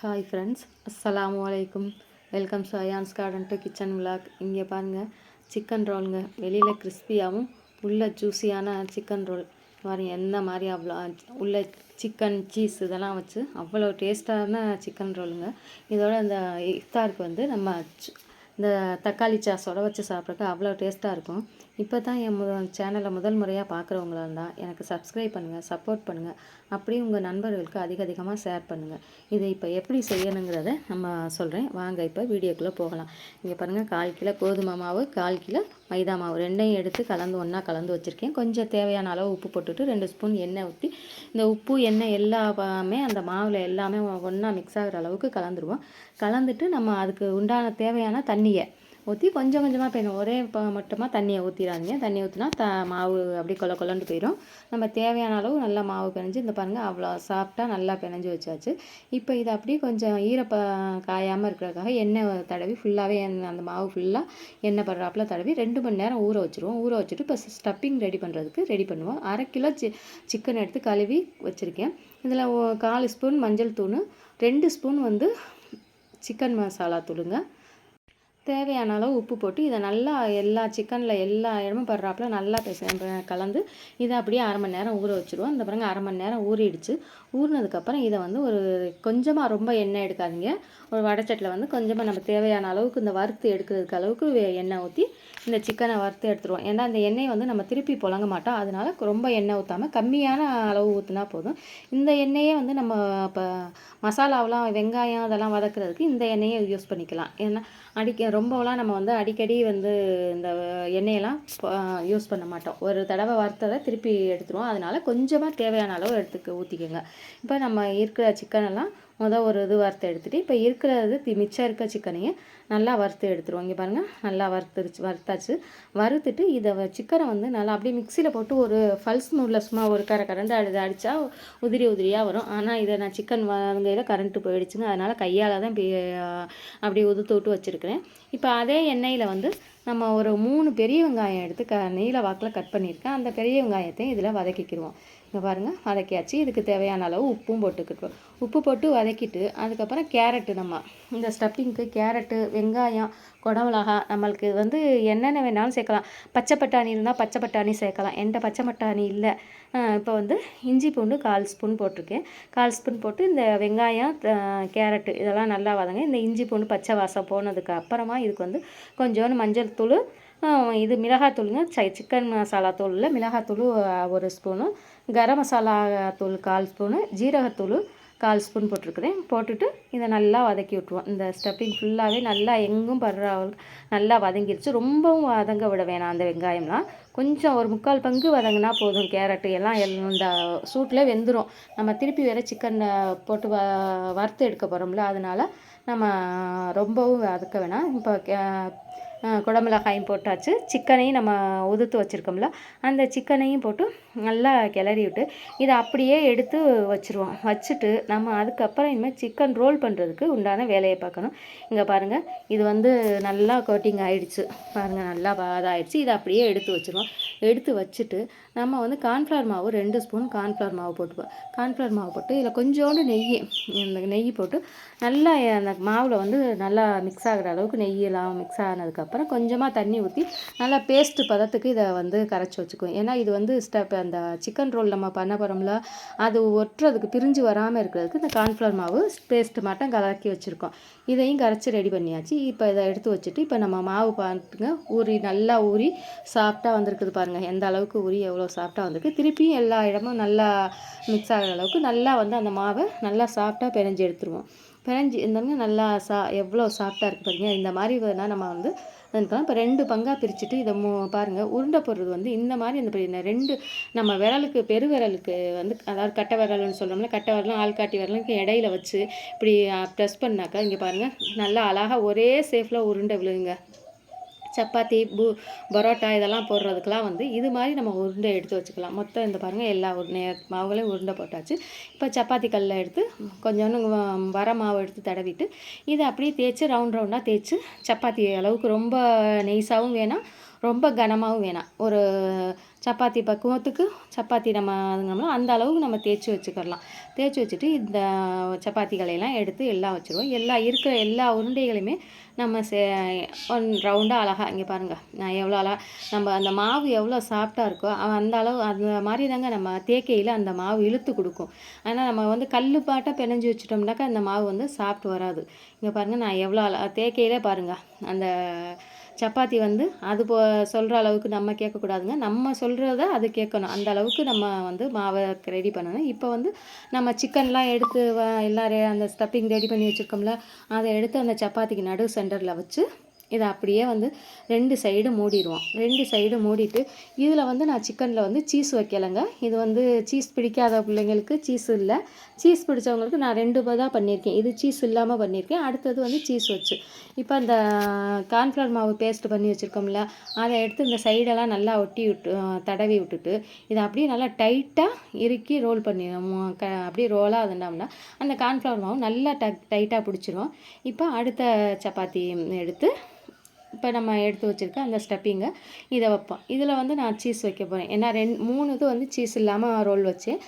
Hi friends, அஸ்ஸலாமு அலைக்கும். Welcome to ions garden to kitchen vlog. இங்கே பாருங்கள், சிக்கன் ரோலுங்க. வெளியில் கிறிஸ்பியாகவும் உள்ள ஜூஸியான சிக்கன் ரோல் மாதிரி எந்த மாதிரி அவ்வளோ உள்ள சிக்கன் சீஸ் இதெல்லாம் வச்சு அவ்வளோ டேஸ்ட்டான சிக்கன் ரோலுங்க. இதோட இந்த இஃப்தாருக்கு வந்து நம்ம இந்த தக்காளி சாஸோட வச்சு சாப்பிட்றதுக்கு அவ்வளோ டேஸ்ட்டாக இருக்கும். இப்போ தான் என் சேனலை முதல் முறையாக பார்க்குறவங்களா இருந்தால் எனக்கு சப்ஸ்கிரைப் பண்ணுங்கள், சப்போர்ட் பண்ணுங்கள். அப்படியே உங்கள் நண்பர்களுக்கு அதிகமாக ஷேர் பண்ணுங்கள். இதை இப்போ எப்படி செய்யணுங்கிறத நம்ம சொல்கிறேன். வாங்க இப்போ வீடியோக்குள்ளே போகலாம். இங்கே பாருங்கள், 1/4 கிலோ கோதுமை மாவு, 1/4 கிலோ மைதா மாவு ரெண்டையும் எடுத்து ஒன்றா கலந்து வச்சுருக்கேன். கொஞ்சம் தேவையான அளவு உப்பு போட்டுட்டு 2 ஸ்பூன் எண்ணெய் ஊற்றி இந்த உப்பு எண்ணெய் எல்லாமே அந்த மாவில் எல்லாமே ஒன்றா மிக்ஸ் ஆகிற அளவுக்கு கலந்துருவோம். கலந்துட்டு நம்ம அதுக்கு உண்டான தேவையான தண்ணியை ஊற்றி கொஞ்சம் கொஞ்சமாக பெய்யணும். ஒரே மட்டுமாக தண்ணியை ஊற்றிடாதீங்க. தண்ணி ஊற்றினா மாவு அப்படியே கொலன்னு போயிடும். நம்ம தேவையான அளவு நல்லா மாவு பிணைஞ்சு இந்த பாருங்கள், அவ்வளோ சாஃப்டாக நல்லா பிணைஞ்சு வச்சாச்சு. இப்போ இதை அப்படியே கொஞ்சம் காயாமல் இருக்கிறதுக்காக எண்ணெய் தடவி ஃபுல்லாகவே அந்த மாவு ஃபுல்லாக எண்ணெய் படுறாப்பில் தடவி 2 மணி நேரம் ஊற வச்சுருவோம். ஊற வச்சுட்டு இப்போ ஸ்டப்பிங் ரெடி பண்ணுவோம். 1/2 கிலோ சிக்கன் எடுத்து கழுவி வச்சுருக்கேன். இதில் 1/4 ஸ்பூன் மஞ்சள் தூள், 2 ஸ்பூன் வந்து சிக்கன் மசாலா தூளுங்க. தேவையான அளவு உப்பு போட்டு இதை நல்லா எல்லா சிக்கனில் எல்லா இடமும் படுறாப்புல நல்லா கலந்து இதை அப்படியே 1/2 மணி நேரம் ஊற வச்சுருவோம். இந்த பாருங்க, 1/2 மணி நேரம் ஊறிடுச்சு. ஊறினதுக்கப்புறம் இதை வந்து ஒரு கொஞ்சமாக ரொம்ப எண்ணெய் எடுக்காதீங்க. ஒரு வடைச்சட்டில் வந்து கொஞ்சமாக நம்ம தேவையான அளவுக்கு இந்த வறுத்து எடுக்கிறதுக்கு அளவுக்கு எண்ணெய் ஊற்றி இந்த சிக்கனை வறுத்து எடுத்துருவோம். ஏன்னா அந்த எண்ணெயை வந்து நம்ம திருப்பி புழங்க மாட்டோம். அதனால ரொம்ப எண்ணெய் ஊற்றாமல் கம்மியான அளவு ஊற்றினா போதும். இந்த எண்ணெயே வந்து நம்ம இப்போ மசாலாவெலாம் வெங்காயம் அதெல்லாம் வதக்குறதுக்கு இந்த எண்ணெயை யூஸ் பண்ணிக்கலாம். ஏன்னா ரொம்பலாம் நம்ம வந்து அடிக்கடி வந்து இந்த எண்ணெயெல்லாம் யூஸ் பண்ண மாட்டோம். ஒரு தடவை வறுத்ததை திருப்பி எடுத்துருவோம். அதனால கொஞ்சமாக தேவையான அளவு ஊற்றிக்கோங்க. இப்போ நம்ம இருக்கிற சிக்கனெல்லாம் ஒரு இது வறுத்து எடுத்துகிட்டு இப்போ மிச்சம் இருக்க சிக்கனையும் நல்லா வறுத்து எடுத்துருவோம். இங்கே பாருங்கள், நல்லா வறுத்தாச்சு. வறுத்துட்டு இதை சிக்கனை வந்து நல்லா அப்படியே மிக்சியில் போட்டு ஒரு பல்ஸ் மூடில் சும்மா ஒரு கரண்டு அடித்தா உதிரியாக வரும். ஆனால் இதை நான் சிக்கன் வங்கையில் கரண்ட்டு போயிடுச்சுங்க. அதனால் கையால் தான் அப்படியே உதுத்து வச்சுருக்கிறேன். இப்போ அதே எண்ணெயில் வந்து நம்ம ஒரு 3 பெரிய வெங்காயம் எடுத்து நீல வாக்கில் கட் பண்ணியிருக்கேன். அந்த பெரிய வெங்காயத்தையும் இதில் வதக்கிக்கிடுவோம். இங்கே பாருங்கள், வதக்கியாச்சு. இதுக்கு தேவையான அளவு உப்பும் போட்டுக்கிட்டோம். உப்பு போட்டு வதக்கிட்டு அதுக்கப்புறம் கேரட்டு, நம்ம இந்த ஸ்டப்பிங்க்கு கேரட்டு, வெங்காயம், குடமிளகா, நம்மளுக்கு வந்து என்னென்ன வேணாலும் சேர்க்கலாம். பச்சை பட்டாணி இருந்தால் பச்சை பட்டாணி சேர்க்கலாம். என்கிட்ட பச்சை பட்டாணி இல்லை. இப்போ வந்து இஞ்சி பூண்டு 1/4 ஸ்பூன் போட்டிருக்கேன். 1/4 ஸ்பூன் போட்டு இந்த வெங்காயம், கேரட்டு இதெல்லாம் நல்லா வதங்க. இந்த இஞ்சி பூண்டு பச்சை வாசம் போனதுக்கு அப்புறமா இதுக்கு வந்து கொஞ்சோண்டு மஞ்சள் தூள், இது மிளகாத்தூளுங்க. சிக்கன் மசாலா தூளில் மிளகாத்தூள் 1 ஸ்பூனு, கரம் மசாலா தூள் 1/4 ஸ்பூனு, ஜீரகத்தூள் 1/4 ஸ்பூன் போட்டிருக்கிறேன். போட்டுட்டு இதை நல்லா வதக்கி விட்ருவோம். இந்த ஸ்டப்பிங் ஃபுல்லாகவே நல்லா எங்கும் படுற நல்லா வதங்கிருச்சு. ரொம்பவும் வதங்க விட வேணாம். அந்த வெங்காயம்லாம் கொஞ்சம் ஒரு 3/4 பங்கு வதங்கினா போதும். கேரட்டு எல்லாம் இந்த சூட்டில் வெந்துடும். நம்ம திருப்பி வேறு சிக்கன் போட்டு வறுத்து எடுக்க போகிறோம்ல, அதனால் நம்ம ரொம்பவும் வதக்க வேணாம். இப்போ குடமிளகாயும் போட்டாச்சு. சிக்கனையும் நம்ம உதுத்து வச்சுருக்கோம்ல, அந்த சிக்கனையும் போட்டு நல்லா கிளறி விட்டு இதை அப்படியே எடுத்து வச்சுட்டு நம்ம அதுக்கப்புறம் இனிமேல் சிக்கன் ரோல் பண்ணுறதுக்கு உண்டான வேலையை பார்க்கணும். இங்கே பாருங்கள், இது வந்து நல்லா கோட்டிங் ஆகிடுச்சு. பாருங்கள், நல்லா இதாகிடுச்சு. இதை அப்படியே எடுத்து வச்சுட்டு நம்ம வந்து கார்ன்ஃப்ளவர் மாவு 2 ஸ்பூன் கார்ன்ஃப்ளவர் மாவு போட்டுப்போம். கார்ன்ஃப்ளவர் மாவு போட்டு இதில் கொஞ்சோண்டு நெய் போட்டு நல்லா அந்த மாவில் வந்து நல்லா மிக்ஸ் ஆகிற அளவுக்கு நெய்யெல்லாம் மிக்ஸ் ஆனதுக்கப்புறம் கொஞ்சமாக தண்ணி ஊற்றி நல்லா பேஸ்ட் பதத்துக்கு இதை வந்து கரைச்சி வச்சுக்குவோம். ஏன்னா இது வந்து அந்த சிக்கன் ரோல் நம்ம பண்ண போகிறோம்ல, அது ஒட்டுறதுக்கு பிரிஞ்சு வராமல் இருக்கிறதுக்கு இந்த கார்ன்ஃப்ளவர் மாவு பேஸ்ட் மட்டும் கலக்கி வச்சுருக்கோம். இதையும் கரைச்சி ரெடி பண்ணியாச்சு. இப்போ இதை எடுத்து வச்சுட்டு இப்போ நம்ம மாவு பார்த்துங்க, நல்லா ஊறி சாஃப்டாக வந்திருக்குது. பாருங்கள் எந்த அளவுக்கு ஊறி எவ்வளோ சாஃப்டாக வந்திருக்கு. திருப்பியும் எல்லா இடமும் நல்லா மிக்ஸ் ஆகிற அளவுக்கு நல்லா வந்து அந்த மாவை நல்லா சாஃப்டாக பிணைஞ்சு எடுத்துருவோம். பிணைஞ்சி இருந்தாங்க நல்லா எவ்வளோ சாஃப்டாக இருக்குது பாருங்கள். இந்த மாதிரி வேணால் நம்ம வந்து அதுக்கெல்லாம் இப்போ 2 பங்காக பிரிச்சுட்டு இதை பாருங்கள், உருண்டை போடுறது வந்து இந்த மாதிரி அந்த 2 நம்ம விரலுக்கு பெருவிரலுக்கு வந்து, அதாவது கட்டை விரல்னு சொல்கிறோம்ல, கட்டை விரலும் ஆள்காட்டி விரலுக்கு இடையில வச்சு இப்படி ப்ரெஸ் பண்ணாக்கா இங்கே பாருங்கள் நல்லா அழகாக ஒரே சேஃபில் உருண்டை விழுங்க. சப்பாத்தி, பரோட்டா இதெல்லாம் போடுறதுக்கெலாம் வந்து இது மாதிரி நம்ம உருண்டை எடுத்து வச்சுக்கலாம். மொத்தம் இந்த பாருங்கள், எல்லா மாவுகளையும் உருண்டை போட்டாச்சு. இப்போ சப்பாத்தி கல்லில் எடுத்து கொஞ்சோண்டு வர மாவு எடுத்து தடவிட்டு இதை அப்படியே தேய்ச்சி ரவுண்டாக தேய்ச்சி சப்பாத்தி அளவுக்கு ரொம்ப நெய்ஸாகவும் வேணாம், ரொம்ப கனமாகவும் வேணாம். ஒரு சப்பாத்தி பக்குவத்துக்கு சப்பாத்தி நம்ம அந்த அளவுக்கு நம்ம தேய்ச்சி வச்சுக்கிடலாம். தேய்ச்சி வச்சுட்டு இந்த சப்பாத்திகளையெல்லாம் எடுத்து எல்லாம் வச்சுருவோம். இருக்கிற எல்லா உருண்டைகளையுமே நம்ம ரவுண்டாக அழகாக இங்கே பாருங்கள், நான் எவ்வளோ அழகாக நம்ம அந்த மாவு எவ்வளோ சாஃப்டாக இருக்கோ அந்த அளவு அந்த மாதிரி தாங்க நம்ம தேக்கையில் அந்த மாவு இழுத்து கொடுக்கும். ஆனால் நம்ம வந்து கல் பாட்டாக பிணைஞ்சி வச்சுட்டோம்னாக்கா அந்த மாவு வந்து சாப்பிட்டு வராது. இங்கே பாருங்கள், நான் எவ்வளோ தேக்கையிலே பாருங்கள், அந்த சப்பாத்தி வந்து அது சொல்கிற அளவுக்கு நம்ம கேட்கக்கூடாதுங்க. நம்ம சொல்கிறத அது கேட்கணும். அந்த அளவுக்கு நம்ம வந்து மாவை ரெடி பண்ணணும். இப்போ வந்து நம்ம சிக்கன்லாம் எடுத்து எல்லாம் அந்த ஸ்டஃப்பிங் ரெடி பண்ணி வச்சுருக்கோம்ல, அதை எடுத்து அந்த சப்பாத்திக்கு நடு சென்டரில் வச்சு இதை அப்படியே வந்து 2 சைடு மூடிடுவோம். 2 சைடு மூடிட்டு இதில் வந்து நான் சிக்கனில் வந்து சீஸ் வைக்கலைங்க. இது வந்து சீஸ் பிடிக்காத பிள்ளைங்களுக்கு சீஸ் இல்லை, சீஸ் பிடிச்சவங்களுக்கு நான் 2 தான் பண்ணியிருக்கேன். இது சீஸ் இல்லாமல் பண்ணியிருக்கேன். அடுத்தது வந்து சீஸ் வச்சு இப்போ அந்த கார்ன்ஃப்ளவர் மாவு பேஸ்ட் பண்ணி வச்சுருக்கோம்ல, அதை எடுத்து இந்த சைடெல்லாம் நல்லா ஒட்டி தடவி விட்டுட்டு இதை அப்படியே நல்லா டைட்டாக இறுக்கி ரோல் பண்ணி அப்படியே ரோலாக அதுண்டோம்னா அந்த கார்ன்ஃப்ளவர் மாவு நல்லா டைட்டாக பிடிச்சிரும். இப்போ அடுத்த சப்பாத்தி எடுத்து இப்போ நம்ம எடுத்து வச்சுருக்க அந்த ஸ்டப்பிங்கை இதை வைப்போம். இதில் வந்து நான் சீஸ் வைக்க போகிறேன். ஏன்னா 3 இது வந்து சீஸ் இல்லாமல் ரோல் வச்சேன்.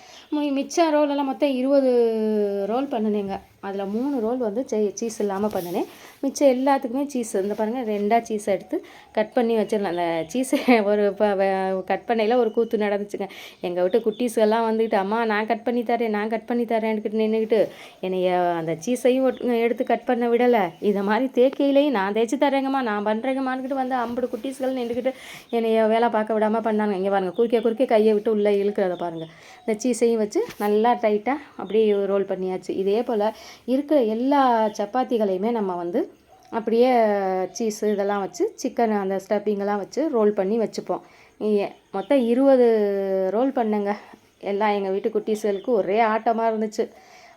மிச்ச ரோலெல்லாம் மொத்தம் 20 ரோல் பண்ணினேங்க. அதில் 3 ரோல் வந்து சீஸ் இல்லாமல் பண்ணினேன். மிச்சம் எல்லாத்துக்குமே சீஸ் இந்த பாருங்கள், 2 சீஸை எடுத்து கட் பண்ணி வச்சிடலாம். அந்த சீஸை ஒரு கட் பண்ணையில் ஒரு கூத்து நடந்துச்சுங்க. எங்கள் வீட்டு குட்டீஸ்கெல்லாம் வந்துக்கிட்டு, அம்மா நான் கட் பண்ணி தரேன், நான் கட் பண்ணி தரேன்னுக்கிட்டு நின்றுக்கிட்டு என்னைய அந்த சீஸையும் எடுத்து கட் பண்ண விடலை. இதை மாதிரி தேக்கையிலையும் நான் தேய்ச்சி தரேங்கம்மா, நான் பண்ணுறேங்கம்மான்னுக்கிட்டு வந்து 50 குட்டீஸ்கள் நின்றுக்கிட்டு என்னைய வேலை பார்க்க விடாமல் பண்ணாங்க. இங்கே பாருங்கள், குறுக்கே கையை விட்டு உள்ளே இழுக்கிறத பாருங்கள். இந்த சீஸையும் வச்சு நல்லா டைட்டாக அப்படியே ரோல் பண்ணியாச்சு. இதே போல் இருக்கிற எல்லா சப்பாத்திகளையுமே நம்ம வந்து அப்படியே சீஸு இதெல்லாம் வச்சு சிக்கன் அந்த ஸ்டப்பிங்கெல்லாம் வச்சு ரோல் பண்ணி வச்சுப்போம். மொத்தம் 20 ரோல் பண்ணுங்க. எல்லாம் எங்கள் வீட்டு குட்டீஸ்களுக்கு ஒரே ஆட்டமாக இருந்துச்சு.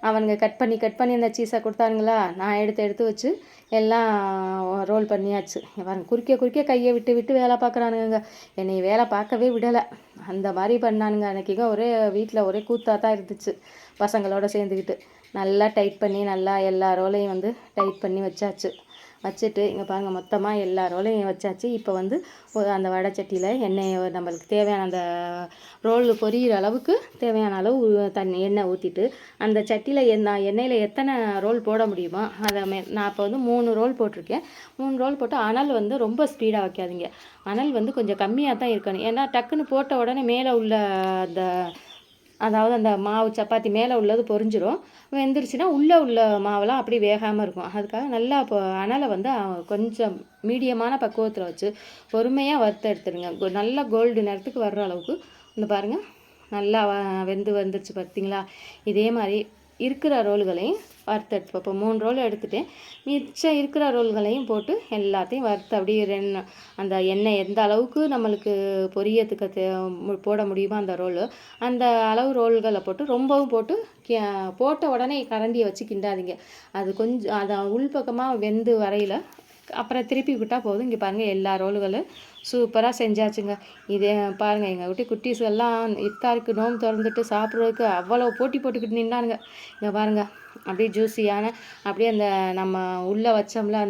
அவனுங்க கட் பண்ணி அந்த சீஸை கொடுத்தானுங்களா, நான் எடுத்து வச்சு எல்லாம் ரோல் பண்ணியாச்சு. பாருங்க, குறுக்கே கையை விட்டு வேலை பார்க்குறானுங்க. என்னை வேலை பார்க்கவே விடலை. அந்த மாதிரி பண்ணானுங்க. அன்றைக்கிங்க ஒரே வீட்டில் ஒரே கூத்தாக தான் இருந்துச்சு. பசங்களோட சேர்ந்துக்கிட்டு நல்லா டைட் பண்ணி நல்லா எல்லா ரோலையும் வந்து டைட் பண்ணி வச்சுட்டு இங்கே பாருங்கள், மொத்தமாக எல்லா ரோலையும் வச்சாச்சு. இப்போ வந்து அந்த வடை சட்டியில் எண்ணெயை நம்மளுக்கு தேவையான அந்த ரோல் பொரியிற அளவுக்கு தேவையான அளவு எண்ணெய் ஊற்றிட்டு அந்த சட்டியில் எண்ணெயில் எத்தனை ரோல் போட முடியுமோ அதை நான் இப்போ வந்து 3 ரோல் போட்டிருக்கேன். 3 ரோல் போட்டு அனல் வந்து ரொம்ப ஸ்பீடாக வைக்காதீங்க. அனல் வந்து கொஞ்சம் கம்மியாக தான் இருக்கணும். ஏன்னா டக்குன்னு போட்ட உடனே மேலே உள்ள அதாவது அந்த மாவு சப்பாத்தி மேலே உள்ளது பொரிஞ்சிரும். வெந்துருச்சுன்னா உள்ளே உள்ள மாவெல்லாம் அப்படி வேகாமல் இருக்கும். அதுக்காக நல்லா இப்போ அனலை வந்து கொஞ்சம் மீடியமான பக்குவத்தில் வச்சு பொறுமையாக வறுத்து எடுத்துடுங்க. நல்லா கோல்டு நேரத்துக்கு வர்ற அளவுக்கு இந்த பாருங்கள், நல்லா வந்துருச்சு பார்த்தீங்களா. இதே மாதிரி இருக்கிற ரோல்களையும் வறுத்து எடுத்து இப்போ 3 ரோல் எடுத்துகிட்டேன். மிச்சம் இருக்கிற ரோல்களையும் போட்டு எல்லாத்தையும் வறுத்து அப்படியே அந்த எண்ணெய் எந்த அளவுக்கு நம்மளுக்கு பொரியத்துக்கு போட முடியுமோ அந்த ரோலு அந்த அளவு ரோல்களை போட்டு ரொம்பவும் போட்ட உடனே கரண்டியை வச்சு கிண்டாதீங்க. அது கொஞ்சம் அதை உள்பக்கமாக வெந்து வரையில் அப்புறம் திருப்பி விட்டால் போதும். இங்கே பாருங்கள், எல்லா ரோல்களும் சூப்பராக செஞ்சாச்சுங்க. இதே பாருங்கள், எங்கள் வீட்டு குட்டீஸ்கெல்லாம் இஃப்தாருக்கு நோம்பு திறந்துட்டு சாப்பிட்றதுக்கு அவ்வளோ போட்டி போட்டுக்கிட்டு நின்னானுங்க. இங்கே பாருங்கள், அப்படியே ஜூஸியான அப்படியே அந்த நம்ம உள்ளே வச்சோம்ல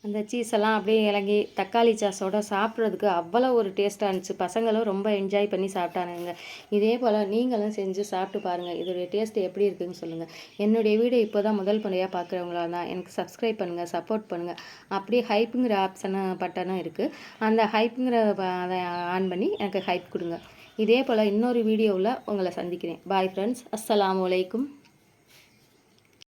அந்த சீஸெல்லாம் அப்படியே இறங்கி தக்காளி சாஸோட சாப்பிட்றதுக்கு அவ்வளோ ஒரு டேஸ்ட்டாக இருந்துச்சு. பசங்களும் ரொம்ப என்ஜாய் பண்ணி சாப்பிட்டானுங்க. இதே போல் நீங்களும் செஞ்சு சாப்பிட்டு பாருங்கள். இதோடைய டேஸ்ட்டு எப்படி இருக்குதுன்னு சொல்லுங்கள். என்னுடைய வீடியோ இப்போ தான் முதல் முறையாக பார்க்குறவங்களா தான் எனக்கு சப்ஸ்கிரைப் பண்ணுங்கள், சப்போர்ட் பண்ணுங்கள். அப்படியே ஹைப்புங்கிற பட்டனும் இருக்குது. அந்த ஹைப்புங்கிற அதை ஆன் பண்ணி எனக்கு ஹைப் கொடுங்க. இதே போல் இன்னொரு வீடியோவில் உங்களை சந்திக்கிறேன். பாய் ஃப்ரெண்ட்ஸ், அஸ்ஸலாமு அலைக்கும்.